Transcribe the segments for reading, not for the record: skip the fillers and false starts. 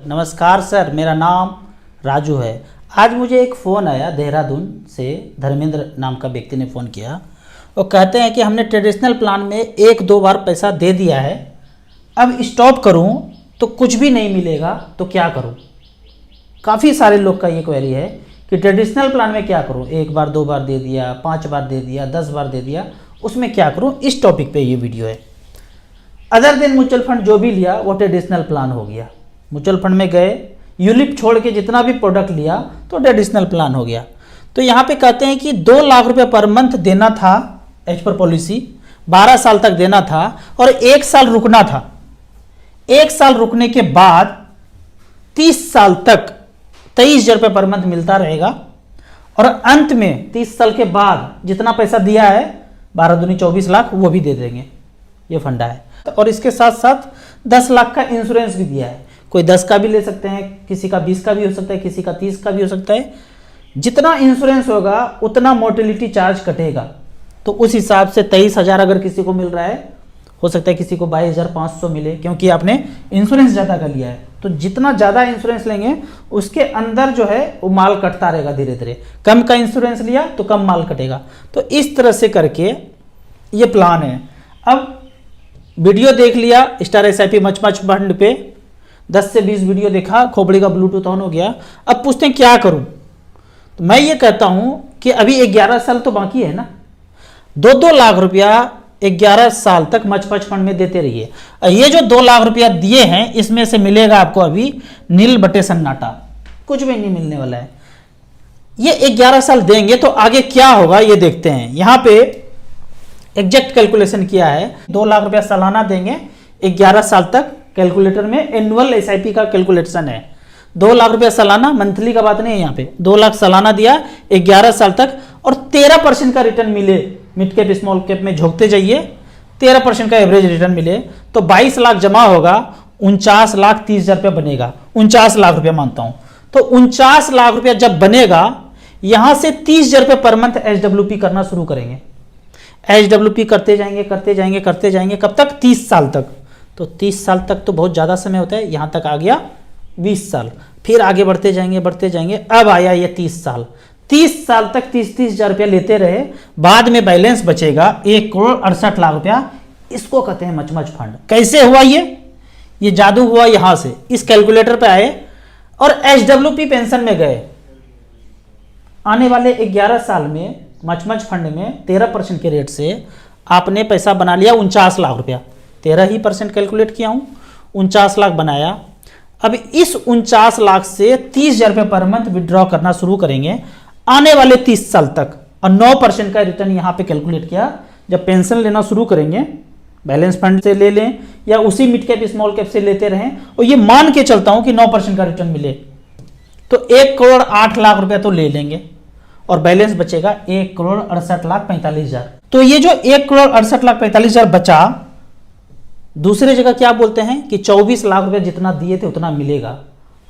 नमस्कार सर, मेरा नाम राजू है। आज मुझे एक फ़ोन आया देहरादून से, धर्मेंद्र नाम का व्यक्ति ने फ़ोन किया। वो कहते हैं कि हमने ट्रेडिशनल प्लान में एक दो बार पैसा दे दिया है, अब स्टॉप करूं तो कुछ भी नहीं मिलेगा, तो क्या करूं। काफ़ी सारे लोग का ये क्वेरी है कि ट्रेडिशनल प्लान में क्या करूं, एक बार दो बार दे दिया, 5 बार दे दिया, 10 बार दे दिया, उसमें क्या करूं। इस टॉपिक पे ये वीडियो है। अदर देन म्यूचुअल फंड जो भी लिया वो ट्रेडिशनल प्लान हो गया। म्यूचुअल फंड में गए, यूलिप छोड़ के जितना भी प्रोडक्ट लिया तो ट्रेडिशनल प्लान हो गया। तो यहाँ पे कहते हैं कि 2 लाख रुपए पर मंथ देना था एज पर पॉलिसी, 12 साल तक देना था और 1 साल रुकना था। 1 साल रुकने के बाद 30 साल तक 23,000 रुपये पर मंथ मिलता रहेगा और अंत में 30 साल के बाद जितना पैसा दिया है 12 दूनी 24 लाख वो भी दे देंगे। ये फंडा है। और इसके साथ साथ 10 लाख का इंश्योरेंस भी दिया है। कोई 10 का भी ले सकते हैं, किसी का 20 का भी हो सकता है, किसी का 30 का भी हो सकता है। जितना इंश्योरेंस होगा उतना मोर्टेलिटी चार्ज कटेगा। तो उस हिसाब से 23,000 अगर किसी को मिल रहा है, हो सकता है किसी को 22,500 मिले, क्योंकि आपने इंश्योरेंस ज़्यादा कर लिया है। तो जितना ज़्यादा इंश्योरेंस लेंगे उसके अंदर जो है वो माल कटता रहेगा धीरे धीरे। कम का इंश्योरेंस लिया तो कम माल कटेगा। तो इस तरह से करके ये प्लान है। अब वीडियो देख लिया स्टार SIP मच फंड पे, 10 से 20 वीडियो देखा, खोपड़ी का ब्लूटूथ ऑन हो गया। अब पूछते हैं क्या करूं। तो मैं ये कहता हूं कि अभी 11 साल तो बाकी है ना, 2-2 लाख रुपया 11 साल तक मच फंड में देते रहिए। ये जो 2 लाख रुपया दिए हैं इसमें से मिलेगा आपको अभी नील बटे सन्नाटा, कुछ भी नहीं मिलने वाला है। ये 11 साल देंगे तो आगे क्या होगा ये देखते हैं। यहां पे एग्जैक्ट कैलकुलेशन किया है। 2 लाख रुपया सालाना देंगे 11 साल तक। कैलकुलेटर में एनुअल SIP का कैलकुलेशन है। 2 लाख रुपया सालाना, मंथली का बात नहीं है। यहाँ पे 2 लाख सालाना दिया 11 साल तक और 13% का रिटर्न मिले। मिड कैप स्मॉल कैप में झोंकते जाइए, 13% का एवरेज रिटर्न मिले तो 22 लाख जमा होगा, 49,30,000 रुपया बनेगा। 49 लाख रुपया मानता हूं। तो 49 लाख रुपया जब बनेगा, यहां से 30,000 रुपये पर मंथ SWP करना शुरू करेंगे। SWP करते जाएंगे कब तक? 30 साल तक। तो 30 साल तक तो बहुत ज़्यादा समय होता है। यहाँ तक आ गया 20 साल, फिर आगे बढ़ते जाएंगे। अब आया ये 30 साल। 30 साल तक 30,000 रुपया लेते रहे, बाद में बैलेंस बचेगा 1,68,00,000 रुपया। इसको कहते हैं मच फंड। कैसे हुआ ये जादू हुआ। यहाँ से इस कैलकुलेटर पे आए और SWP पेंशन में गए। आने वाले 11 साल में मच फंड में 13% के रेट से आपने पैसा बना लिया 49 लाख रुपया। 13% कैलकुलेट किया हूं, 49 लाख बनाया। अब इस 49 लाख से 30,000 रुपये पर मंथ विड्रॉ करना शुरू करेंगे आने वाले 30 साल तक। और 9% का रिटर्न यहां पे कैलकुलेट किया। जब पेंशन लेना शुरू करेंगे, बैलेंस फंड से ले लें या उसी मिड कैप स्मॉल कैप से लेते रहें, और ये मान के चलता हूं कि 9% का रिटर्न मिले तो 1,08,00,000 रुपया तो ले लेंगे और बैलेंस बचेगा 1,68,45,000। तो ये जो 1,68,45,000 बचा, दूसरे जगह क्या बोलते हैं कि 24 लाख रुपए जितना दिए थे उतना मिलेगा,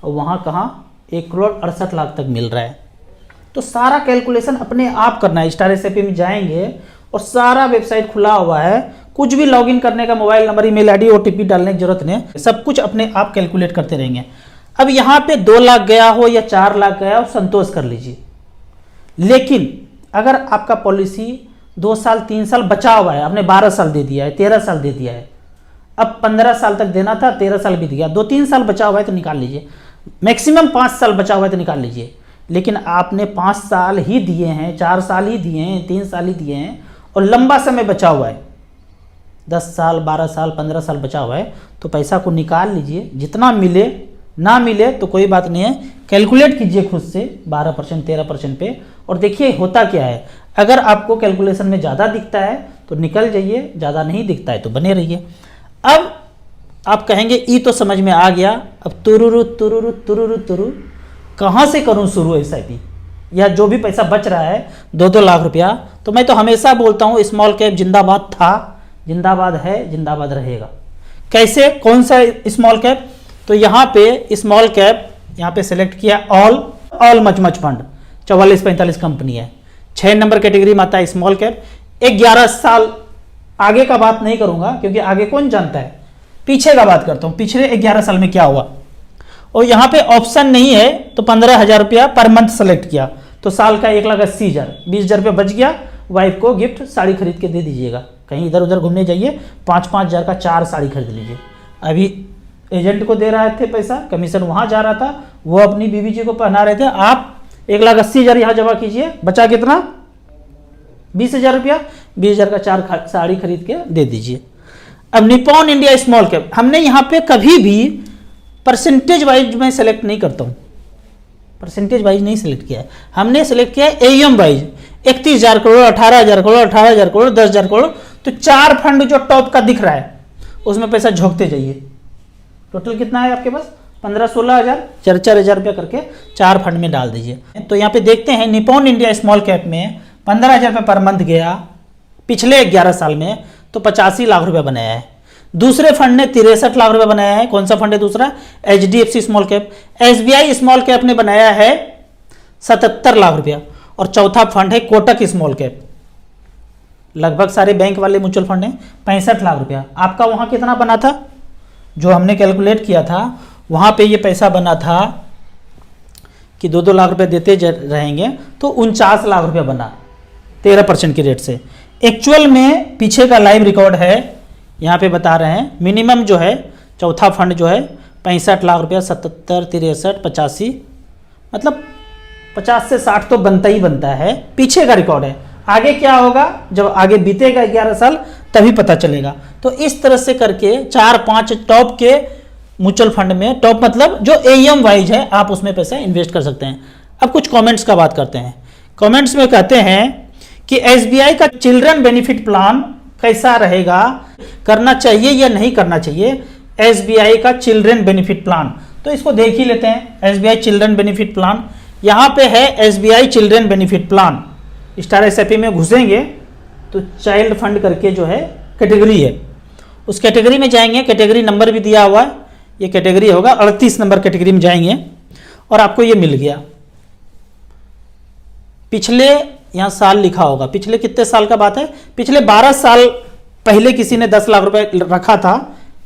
और वहां कहां 1,68,00,000 तक मिल रहा है। तो सारा कैलकुलेशन अपने आप करना है। स्टार SIP में जाएंगे और सारा वेबसाइट खुला हुआ है। कुछ भी लॉगिन करने का mobile number, email ID, OTP डालने की जरूरत नहीं, सब कुछ अपने आप कैलकुलेट करते रहेंगे। अब यहां पे 2 लाख गया हो या 4 लाख गया हो, संतोष कर लीजिए। लेकिन अगर आपका पॉलिसी 2 साल 3 साल बचा हुआ है, आपने 12 साल दे दिया है, 13 साल दे दिया है, अब 15 साल तक देना था, 13 साल भी दिया, 2-3 साल बचा हुआ है तो निकाल लीजिए। मैक्सिमम 5 साल बचा हुआ है तो निकाल लीजिए। लेकिन आपने 5 साल ही दिए हैं, 4 साल ही दिए हैं, 3 साल ही दिए हैं और लंबा समय बचा हुआ है, 10 साल 12 साल 15 साल बचा हुआ है, तो पैसा को निकाल लीजिए। जितना मिले, ना मिले तो कोई बात नहीं है, कैलकुलेट कीजिए खुद से 12% 13% पे और देखिए होता क्या है। अगर आपको कैलकुलेशन में ज़्यादा दिखता है तो निकल जाइए, ज़्यादा नहीं दिखता है तो बने रहिए। अब आप कहेंगे ई तो समझ में आ गया, अब तुरु कहाँ से करूँ शुरू SIP, या जो भी पैसा बच रहा है 2-2 लाख रुपया। तो मैं तो हमेशा बोलता हूँ स्मॉल कैप जिंदाबाद था, जिंदाबाद है, जिंदाबाद रहेगा। कैसे, कौन सा स्मॉल कैप? तो यहाँ पे स्मॉल कैप, यहाँ पे सेलेक्ट किया ऑल मच फंड, 44-45 कंपनी है। 6 नंबर कैटेगरी में आता है स्मॉल कैप। 11 साल आगे का बात नहीं करूंगा क्योंकि आगे कौन जानता है, पीछे का बात करता हूं। पिछले 11 साल में क्या हुआ, और यहाँ पे ऑप्शन नहीं है तो 15,000 रुपया पर मंथ सेलेक्ट किया तो साल का 1,80,000, 20,000 रुपया बच गया। वाइफ को गिफ्ट साड़ी खरीद के दे दीजिएगा। कहीं इधर उधर घूमने जाइए, 5-5 हज़ार का 4 साड़ी खरीद लीजिए। अभी एजेंट को दे रहे थे पैसा, कमीशन वहाँ जा रहा था, वो अपनी बीवी जी को पहना रहे थे। आप 1,80,000 यहाँ जमा कीजिए, बचा कितना? 20,000 रुपया, 20,000 का 4 साड़ी खरीद के दे दीजिए। अब निपॉन इंडिया स्मॉल कैप, हमने यहाँ पे कभी भी परसेंटेज वाइज मैं सेलेक्ट नहीं करता हूँ, परसेंटेज वाइज नहीं सेलेक्ट किया है, हमने सेलेक्ट किया है एएम वाइज। 31,000 करोड़, 18,000 करोड़, 18,000 करोड़, 10,000 करोड़, तो 4 फंड जो टॉप का दिख रहा है उसमें पैसा झोंकते जाइए। टोटल कितना है आपके पास? 15-16 हज़ार, 4-4 हज़ार रुपया करके 4 फंड में डाल दीजिए। तो यहाँ पे देखते हैं निपॉन इंडिया स्मॉल कैप में 15,000 रुपये पर मंथ गया पिछले 11 साल में, तो 85 लाख रुपया बनाया है। दूसरे फंड ने 63 लाख रुपया बनाया है। कौन सा फंड है दूसरा? HDFC small cap. SBI small cap ने बनाया है 77 लाख रुपया। और चौथा फंड है कोटक स्मॉल कैप, लगभग सारे बैंक वाले म्यूचुअल फंड हैं, 65 लाख रुपया। आपका वहाँ कितना बना था? जो हमने कैलकुलेट किया था वहाँ पे ये पैसा बना था कि 2-2 लाख रुपए देते रहेंगे तो 49 लाख रुपया बना 13% की रेट से। एक्चुअल में पीछे का लाइव रिकॉर्ड है, यहाँ पे बता रहे हैं। मिनिमम जो है चौथा फंड जो है 65 लाख रुपया, 77, 63, 85, मतलब 50 से 60 तो बनता ही बनता है। पीछे का रिकॉर्ड है, आगे क्या होगा जब आगे बीतेगा 11 साल तभी पता चलेगा। तो इस तरह से करके 4-5 टॉप के म्यूचुअल फंड में, टॉप मतलब जो एएम वाइज है, आप उसमें पैसा इन्वेस्ट कर सकते हैं। अब कुछ कमेंट्स का बात करते हैं। कमेंट्स में कहते हैं कि एसबीआई का चिल्ड्रन बेनिफिट प्लान कैसा रहेगा, करना चाहिए या नहीं करना चाहिए एसबीआई का चिल्ड्रन बेनिफिट प्लान। तो इसको देख ही लेते हैं। एसबीआई चिल्ड्रन बेनिफिट प्लान यहाँ पे है, SBI children benefit plan. Star SIP में घुसेंगे तो चाइल्ड फंड करके जो है कैटेगरी है, उस कैटेगरी में जाएंगे। कैटेगरी नंबर भी दिया हुआ है, ये कैटेगरी होगा 38 नंबर कैटेगरी में जाएंगे और आपको ये मिल गया। पिछले यहाँ साल लिखा होगा, पिछले कितने साल का बात है? पिछले 12 साल पहले किसी ने 10 लाख रुपए रखा था,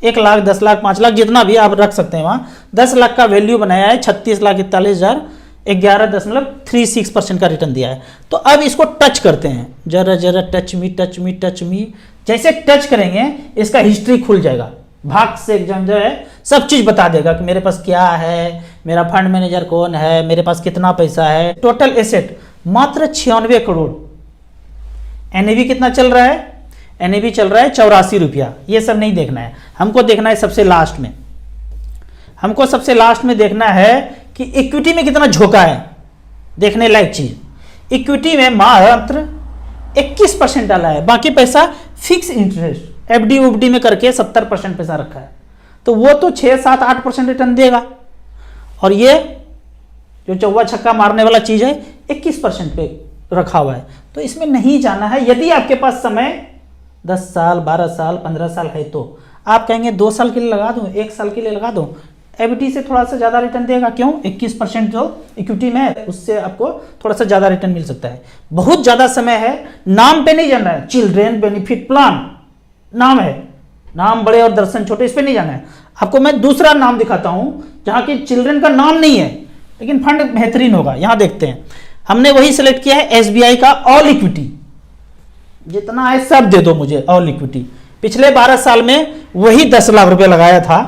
1 लाख, 10 लाख, 5 लाख, जितना भी आप रख सकते हैं वहाँ। 10 लाख का वैल्यू बनाया है, 36,41,000, 11.36% का रिटर्न दिया है। तो अब इसको टच करते हैं, जरा जरा touch me touch me touch me. जैसे टच करेंगे इसका हिस्ट्री खुल जाएगा, भाग से एग्जाम जो है सब चीज बता देगा कि मेरे पास क्या है, मेरा फंड मैनेजर कौन है, मेरे पास कितना पैसा है। टोटल एसेट मात्र 96 करोड़। एनएवी कितना चल रहा है? एनएवी चल रहा है 84 रुपया। ये सब नहीं देखना है, हमको देखना है सबसे लास्ट में। हमको सबसे लास्ट में देखना है कि इक्विटी में कितना झोंका है, देखने लायक चीज। इक्विटी में मात्र 21% डाला है, बाकी पैसा फिक्स इंटरेस्ट एफडी उफडी में करके 70% पैसा रखा है। तो वो तो 6-7-8% रिटर्न देगा। और ये जो चौवा छक्का मारने वाला चीज है 21% पे रखा हुआ है। तो इसमें नहीं जाना है। यदि आपके पास समय 10 साल, 12 साल, 15 साल है तो आप कहेंगे 2 साल के लिए लगा दूं, 1 साल के लिए लगा दूं, एफडी से थोड़ा सा ज़्यादा रिटर्न देगा। क्यों? 21% जो इक्विटी में है उससे आपको थोड़ा सा ज़्यादा रिटर्न मिल सकता है। बहुत ज़्यादा समय है, नाम पे नहीं जाना है। चिल्ड्रेन बेनिफिट प्लान नाम है, नाम बड़े और दर्शन छोटे, इस पे नहीं जाना है। आपको मैं दूसरा नाम दिखाता हूं जहां की चिल्ड्रेन का नाम नहीं है लेकिन फंड बेहतरीन होगा। यहां देखते हैं, हमने वही सिलेक्ट किया है एसबीआई का ऑल इक्विटी। जितना है सब दे दो मुझे ऑल इक्विटी। पिछले 12 साल में वही 10 लाख रुपए लगाया था।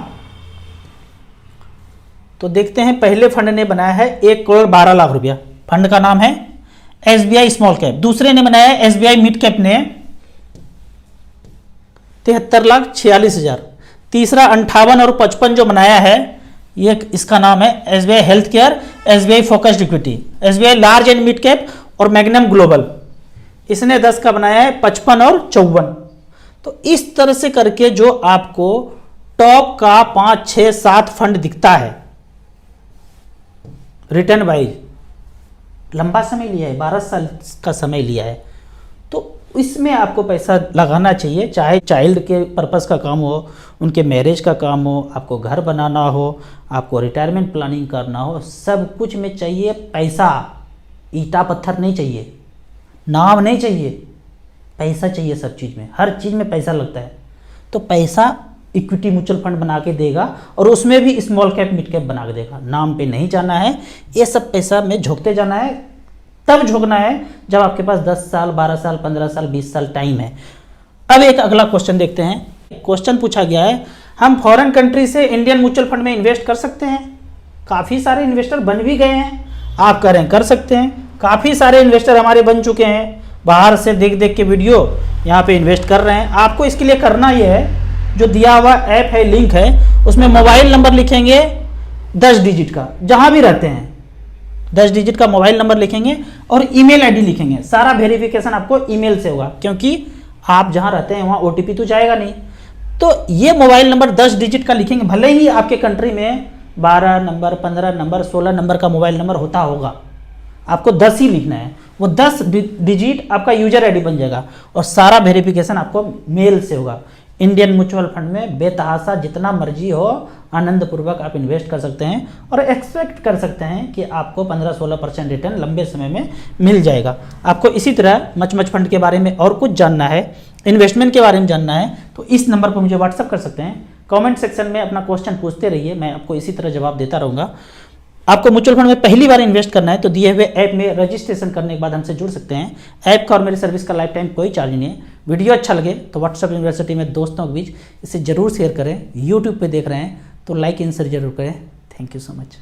तो देखते हैं, पहले फंड ने बनाया है 1 करोड़ 12 लाख रुपया, फंड का नाम है एसबीआई स्मॉल कैप। दूसरे ने बनाया है एसबीआई मिड कैप ने 73,46,000। तीसरा 58 और 55 जो बनाया है ये इसका नाम है SBI health care, SBI focused equity, SBI large and mid cap और मैग्नम ग्लोबल। इसने 10 का बनाया है 55 और 54। तो इस तरह से करके जो आपको टॉप का 5, 6, 7 फंड दिखता है रिटर्न वाइज, लंबा समय लिया है, 12 साल का समय लिया है, तो इसमें आपको पैसा लगाना चाहिए। चाहे चाइल्ड के पर्पस का काम हो, उनके मैरिज का काम हो, आपको घर बनाना हो, आपको रिटायरमेंट प्लानिंग करना हो, सब कुछ में चाहिए पैसा। ईटा पत्थर नहीं चाहिए, नाम नहीं चाहिए, पैसा चाहिए। सब चीज़ में, हर चीज़ में पैसा लगता है। तो पैसा इक्विटी म्यूचुअल फंड बना के देगा और उसमें भी स्मॉल कैप मिड कैप बना के देगा। नाम पे नहीं जाना है, ये सब पैसा में झोंकते जाना है। तब झोंकना है जब आपके पास 10 साल 12 साल 15 साल 20 साल टाइम है। अब एक अगला क्वेश्चन देखते हैं। क्वेश्चन पूछा गया है, हम फॉरेन कंट्री से इंडियन म्यूचुअल फंड में इन्वेस्ट कर सकते हैं? काफ़ी सारे इन्वेस्टर बन भी गए हैं। आप करें कर सकते हैं। काफ़ी सारे इन्वेस्टर हमारे बन चुके हैं, बाहर से देख देख के वीडियो यहाँ पे इन्वेस्ट कर रहे हैं। आपको इसके लिए करना ये है, जो दिया हुआ ऐप है, लिंक है, उसमें मोबाइल नंबर लिखेंगे 10 डिजिट का, जहाँ भी रहते हैं 10 डिजिट का मोबाइल नंबर लिखेंगे और ईमेल आईडी लिखेंगे। सारा वेरिफिकेशन आपको ईमेल से होगा, क्योंकि आप जहाँ रहते हैं वहाँ ओटीपी तो जाएगा नहीं। तो ये मोबाइल नंबर 10 डिजिट का लिखेंगे, भले ही आपके कंट्री में 12 नंबर 15 नंबर 16 नंबर का मोबाइल नंबर होता होगा, आपको 10 ही लिखना है। वो 10 डिजिट आपका यूजर आईडी बन जाएगा और सारा वेरिफिकेशन आपको मेल से होगा। इंडियन म्यूचुअल फंड में बेतहासा जितना मर्जी हो आनंद पूर्वक आप इन्वेस्ट कर सकते हैं और एक्सपेक्ट कर सकते हैं कि आपको 15-16% रिटर्न लंबे समय में मिल जाएगा। आपको इसी तरह मच फंड के बारे में और कुछ जानना है, इन्वेस्टमेंट के बारे में जानना है, तो इस नंबर पर मुझे व्हाट्सअप कर सकते हैं। कमेंट सेक्शन में अपना क्वेश्चन पूछते रहिए, मैं आपको इसी तरह जवाब देता रहूँगा। आपको म्यूचुअल फंड में पहली बार इन्वेस्ट करना है तो दिए हुए ऐप में रजिस्ट्रेशन करने के बाद हमसे जुड़ सकते हैं। ऐप का और मेरी सर्विस का लाइफ टाइम कोई चार्ज नहीं है। वीडियो अच्छा लगे तो व्हाट्सएप यूनिवर्सिटी में दोस्तों के बीच इसे जरूर शेयर करें। यूट्यूब पे देख रहे हैं तो लाइक एंड शेयर जरूर करें। Thank you so much.